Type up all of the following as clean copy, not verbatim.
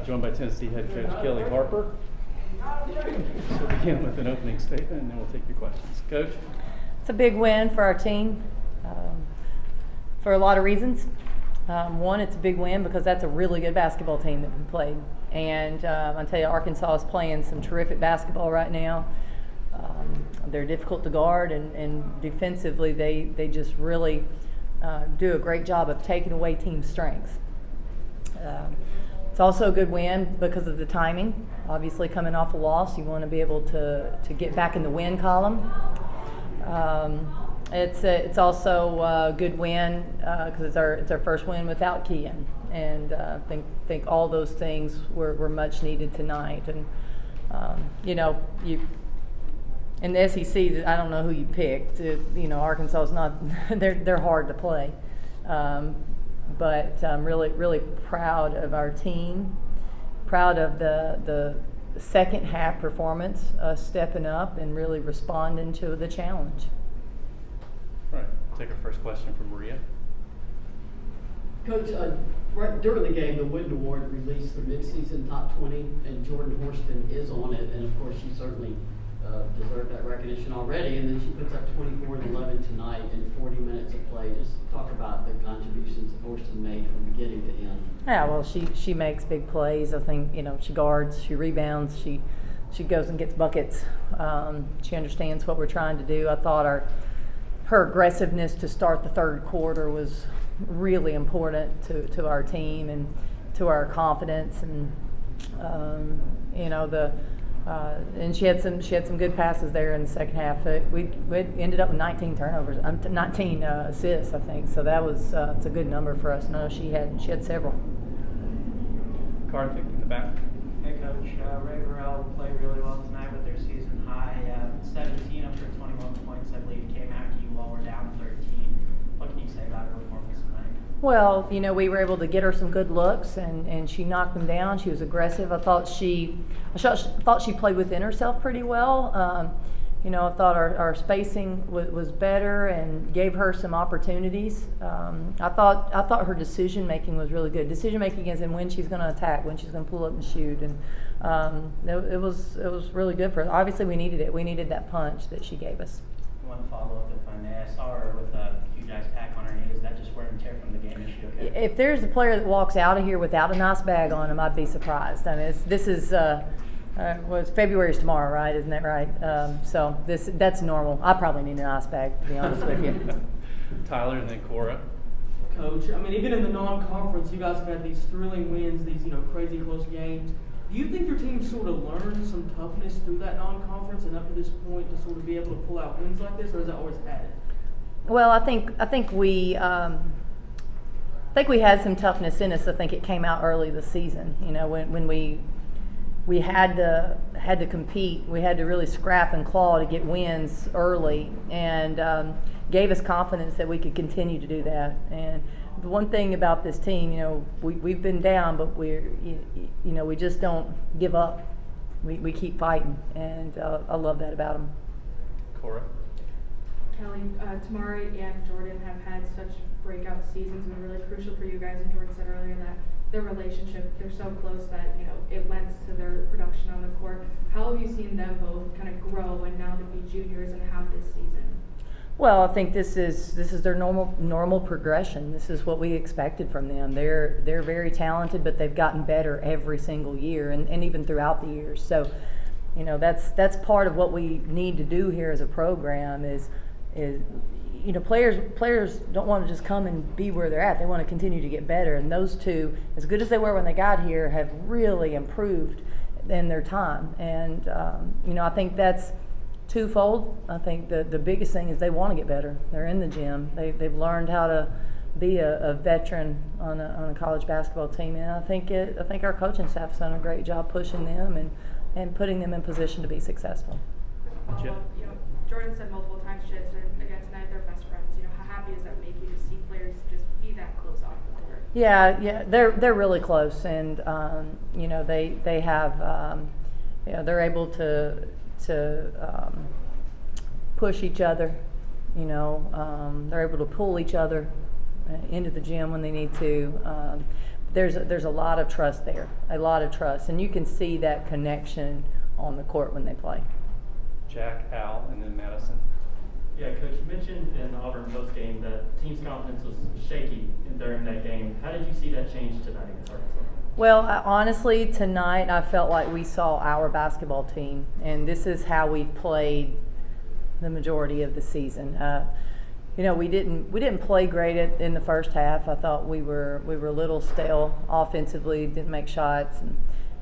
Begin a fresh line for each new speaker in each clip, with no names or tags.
joined by Tennessee head coach Kellie Harper. So we'll begin with an opening statement, and then we'll take your questions. Coach?
It's a big win for our team for a lot of reasons. One, it's a big win because that's a really good basketball team that we played. And I'll tell you, Arkansas is playing some terrific basketball right now. They're difficult to guard, and defensively they just really do a great job of taking away team strengths. It's also a good win because of the timing. Obviously, coming off a loss, you want to be able to get back in the win column. It's also a good win because it's our first win without Kean, and I think all those things were much needed tonight. And you in the SEC, I don't know who you picked. Arkansas is not they're hard to play, but I'm really proud of our team. Proud of the second half performance, stepping up and really responding to the challenge.
All right, take our first question from Maria.
Coach, right during the game, the Wooden Award released the midseason top 20, and Jordan Horston is on it, and of course she certainly deserved that recognition already, and then she puts up 24 and 11 tonight in 40 minutes of play. Just talk about the contributions that Horston made from beginning to end.
Yeah, well, she makes big plays. I think, she guards, she rebounds, she goes and gets buckets. She understands what we're trying to do. I thought her aggressiveness to start the third quarter was really important to our team and to our confidence, and and she had some good passes there in the second half. We ended up with 19 turnovers, 19 assists, I think. So that was it's a good number for us. No, she had several.
Karthik in the back.
Hey Coach, Ray Burrell played really well tonight with their season high 17 up for 21 points. I believe came after you all were down 13. What can you say about her performance tonight?
Well, we were able to get her some good looks, and she knocked them down. She was aggressive. I thought she played within herself pretty well. I thought our spacing was better and gave her some opportunities. I thought her decision making was really good. Decision making is in when she's going to attack, when she's going to pull up and shoot, and it was really good for us. Obviously, we needed it. We needed that punch that she gave us.
One follow-up, if I may. I saw her with a huge ice pack on her knee. Is that just wear and tear from the game? Is she okay?
If there's a player that walks out of here without a nice bag on him, I'd be surprised. I mean, it's February's tomorrow, right? Isn't that right? So that's normal. I probably need an ice bag, to be honest with you.
Tyler and then Cora.
Coach, even in the non-conference, you guys have had these thrilling wins, these crazy close games. Do you think your team sort of learned some toughness through that non-conference and up to this point to sort of be able to pull out wins like this, or has it always had it?
Well, I think we had some toughness in us. I think it came out early this season. When we had to compete, we had to really scrap and claw to get wins early, and gave us confidence that we could continue to do that. And the one thing about this team, we've been down, but we just don't give up. We keep fighting, and I love that about them.
Cora.
Kellie, Tamari and Jordan have had such breakout seasons, and really crucial for you guys. And Jordan said earlier that their relationship, they're so close that it lends to their production on the court. How have you seen them both kind of grow and now to be juniors and have this season?
Well, I think this is their normal progression. This is what we expected from them. They're very talented, but they've gotten better every single year, and even throughout the years. So, that's part of what we need to do here as a program is players don't want to just come and be where they're at. They want to continue to get better. And those two, as good as they were when they got here, have really improved in their time. And I think that's twofold. I think the biggest thing is they want to get better. They're in the gym. They've learned how to be a veteran on a college basketball team, and I think our coaching staff's done a great job pushing them and putting them in position to be successful.
Jordan said multiple times, she had said again tonight, they're best friends. How happy does that make you to see players just be that close off the court?
Yeah, they're really close, and they have they're able to push each other. They're able to pull each other into the gym when they need to. there's a lot of trust there, a lot of trust, and you can see that connection on the court when they play.
Jack, Al, and then Madison.
Yeah, Coach, you mentioned in the Auburn postgame that the team's confidence was shaky during that game. How did you see that change tonight against Arkansas?
Well, honestly, tonight I felt like we saw our basketball team, and this is how we've played the majority of the season. We didn't play great in the first half. I thought we were a little stale offensively, didn't make shots, and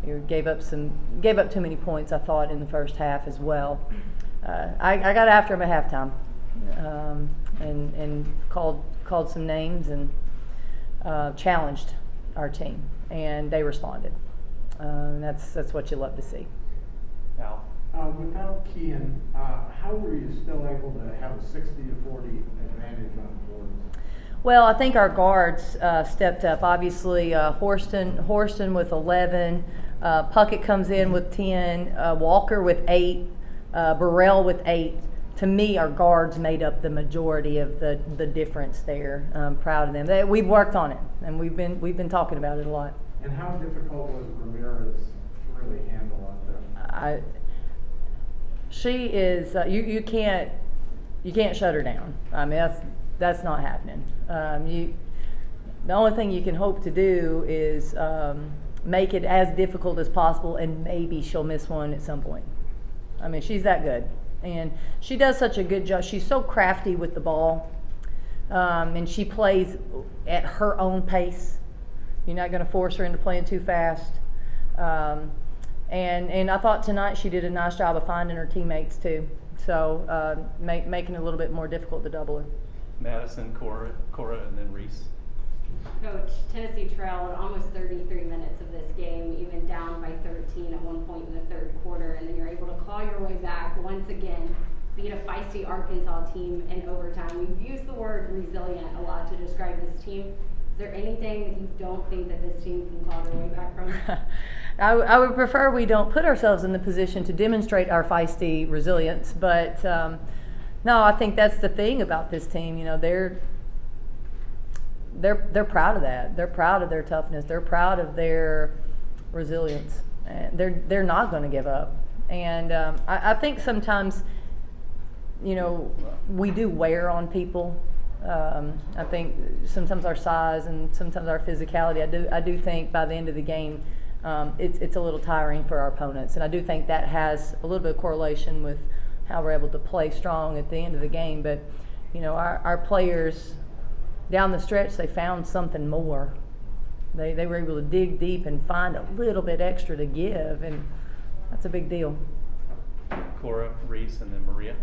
we gave up too many points, I thought, in the first half as well. I got after them at halftime, and called some names and challenged our team, and they responded. That's what you love to see.
Al.
Without Kean, how were you still able to have a 60-40 advantage on the boards?
Well, I think our guards stepped up. Obviously, Horston with 11, Puckett comes in with 10, Walker with 8, Burrell with 8. To me, our guards made up the majority of the difference there. I'm proud of them. We've worked on it, and we've been talking about it a lot.
And how difficult was Ramirez to really handle out there?
She is. You can't shut her down. I mean, that's not happening. The only thing you can hope to do is make it as difficult as possible, and maybe she'll miss one at some point. I mean, she's that good, and she does such a good job. She's so crafty with the ball, and she plays at her own pace. You're not going to force her into playing too fast. And I thought tonight she did a nice job of finding her teammates too. So making it a little bit more difficult to double her.
Madison, Cora, and then Reese.
Coach, Tennessee trailed almost 33 minutes of this game, even down by 13 at one point in the third quarter, and then you're able to claw your way back once again, beat a feisty Arkansas team in overtime. We've used the word resilient a lot to describe this team. Is there anything that you don't think that this team can claw their way back from?
I would prefer we don't put ourselves in the position to demonstrate our feisty resilience, but no, I think that's the thing about this team. You know, they're proud of that. They're proud of their toughness. They're proud of their resilience. And they're not going to give up. And I think sometimes, you know, we do wear on people. I think sometimes our size and sometimes our physicality. I do think by the end of the game, it's a little tiring for our opponents, and I do think that has a little bit of correlation with how we're able to play strong at the end of the game. But you know, our players down the stretch, they found something more. They were able to dig deep and find a little bit extra to give, and that's a big deal.
Cora, Reese, and then Maria.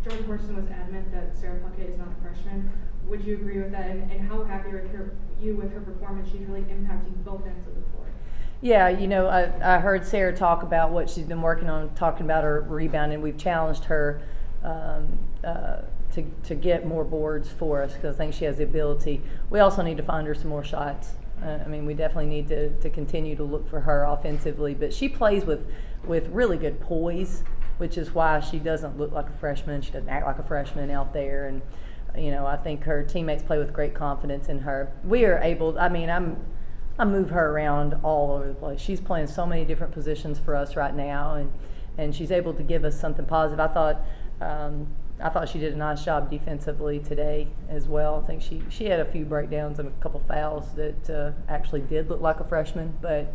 Jordan Horston was adamant that Sarah Puckett is not a freshman. Would you agree with that? And how happy with her performance? She's really impacting both ends of the floor.
Yeah, you know, I heard Sarah talk about what she's been working on, talking about her rebound, and we've challenged her to get more boards for us because I think she has the ability. We also need to find her some more shots. I mean, we definitely need to continue to look for her offensively, but she plays with really good poise, which is why she doesn't look like a freshman. She doesn't act like a freshman out there, and you know, I think her teammates play with great confidence in her. We are able. I mean, I move her around all over the place. She's playing so many different positions for us right now, and she's able to give us something positive. I thought she did a nice job defensively today as well. I think she had a few breakdowns and a couple fouls that actually did look like a freshman, but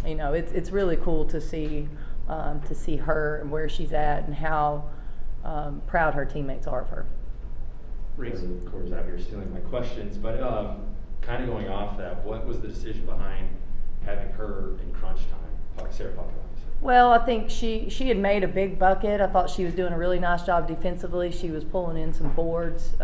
you know, it's really cool to see her and where she's at and how proud her teammates are of her.
Reese.
Of course, out here stealing my questions, but kind of going off that, what was the decision behind having her in crunch time? Sarah Puckett, obviously.
Well, I think she had made a big bucket. I thought she was doing a really nice job defensively. She was pulling in some boards,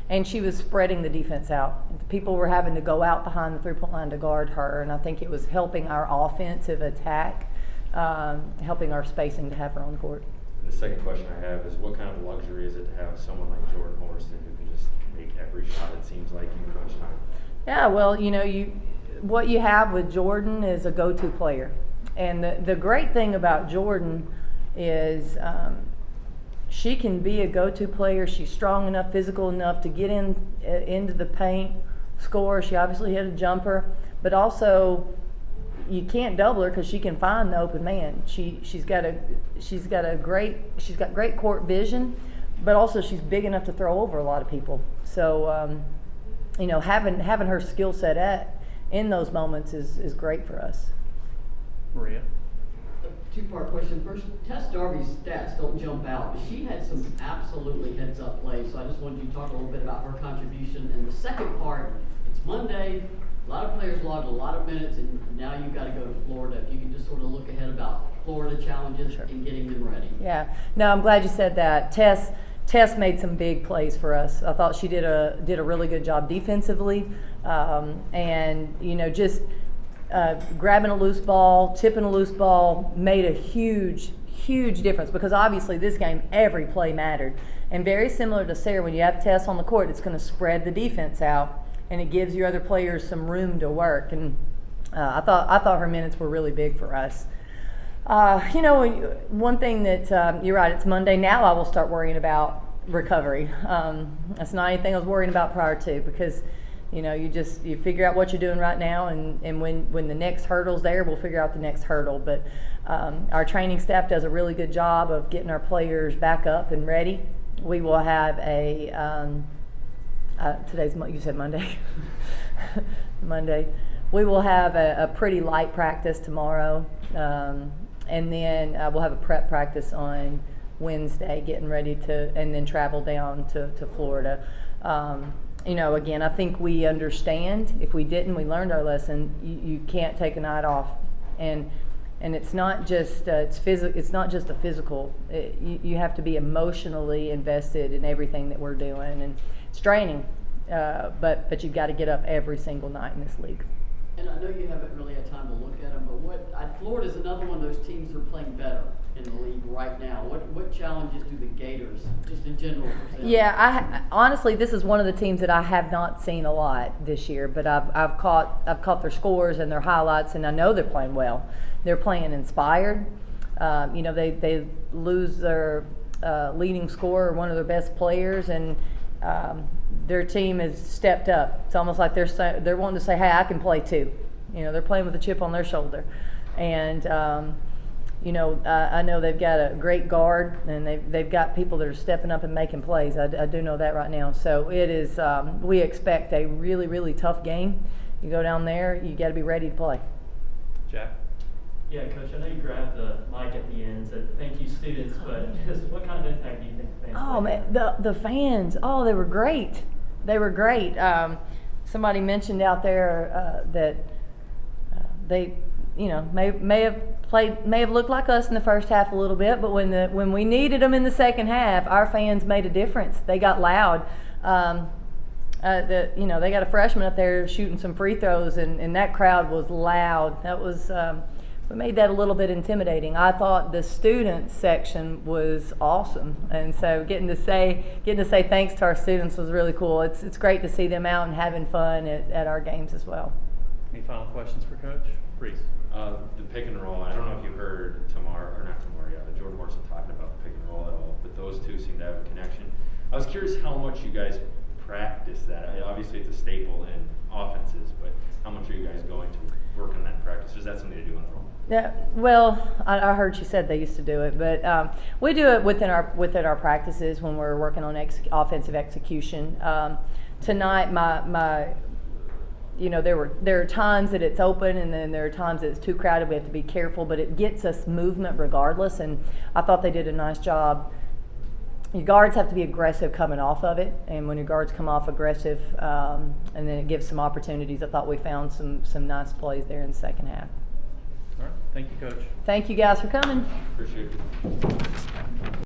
and she was spreading the defense out. People were having to go out behind the three-point line to guard her, and I think it was helping our offensive attack, helping our spacing to have her on the court.
And the second question I have is, what kind of luxury is it to have someone like Jordan Horston who can just make every shot, it seems like, in crunch time?
Yeah, well, you know, what you have with Jordan is a go-to player. And the great thing about Jordan is she can be a go-to player. She's strong enough, physical enough to get into the paint, score. She obviously hit a jumper, but also you can't double her because she can find the open man. She's got great court vision, but also she's big enough to throw over a lot of people. So having her skill set in those moments is great for us.
Maria?
A two-part question. First, Tess Darby's stats don't jump out, but she had some absolutely heads-up plays, so I just wanted you to talk a little bit about her contribution. And the second part, it's Monday, a lot of players logged a lot of minutes, and now you've got to go to Florida. If you can just sort of look ahead about Florida challenges and getting them ready.
Yeah, no, I'm glad you said that. Tess made some big plays for us. I thought she did a really good job defensively, and just grabbing a loose ball, tipping a loose ball made a huge difference, because obviously this game every play mattered. And very similar to Sarah, when you have Tess on the court, it's going to spread the defense out, and it gives your other players some room to work. And I thought her minutes were really big for us. One thing that you're right, it's Monday now. I will start worrying about recovery. That's not anything I was worrying about prior to, because you figure out what you're doing right now, and when the next hurdle's there, we'll figure out the next hurdle. But our training staff does a really good job of getting our players back up and ready. We will have you said Monday. Monday. We will have a pretty light practice tomorrow, and then we'll have a prep practice on Wednesday, getting ready and then travel down to Florida. Again, I think we understand. If we didn't, we learned our lesson. You can't take a night off, and it's not just it's not just a physical. You have to be emotionally invested in everything that we're doing, and it's draining. But you've got to get up every single night in this league.
And I know you haven't really had time to look at them, but Florida's another one of those teams that are playing better in the league right now. What challenges do the Gators, just in general, present?
Yeah, honestly, this is one of the teams that I have not seen a lot this year, but I've caught their scores and their highlights, and I know they're playing well. They're playing inspired. They lose their leading scorer, one of their best players, and their team has stepped up. It's almost like they're wanting to say, "Hey, I can play too." They're playing with a chip on their shoulder, and I know they've got a great guard, and they've got people that are stepping up and making plays. I do know that right now. So it is. We expect a really, really tough game. You go down there, you got to be ready to play.
Jack?
Yeah, Coach, I know you grabbed the mic at the end and said thank you, students, but just what kind of impact do you think the fans
Oh,
made?
man, the fans, they were great. They were great. Somebody mentioned out there that they, may have looked like us in the first half a little bit, but when we needed them in the second half, our fans made a difference. They got loud. They got a freshman up there shooting some free throws, and that crowd was loud. That was we made that a little bit intimidating. I thought the student section was awesome, and so getting to say thanks to our students was really cool. It's great to see them out and having fun at our games as well.
Any final questions for Coach? Reese?
The pick and roll, I don't know if you heard Jordan Horston talking about the pick and roll at all, but those two seem to have a connection. I was curious how much you guys practice that. Obviously it's a staple in offenses, but how much are you guys going to work on that in practice? Is that something to do on the roll?
Yeah, well, I heard you said they used to do it, but we do it within our practices when we're working on offensive execution. Tonight, there are times that it's open, and then there are times that it's too crowded. We have to be careful, but it gets us movement regardless. And I thought they did a nice job. Your guards have to be aggressive coming off of it, and when your guards come off aggressive, and then it gives some opportunities. I thought we found some nice plays there in the second half.
All right. Thank you, Coach.
Thank you guys for coming.
Appreciate it.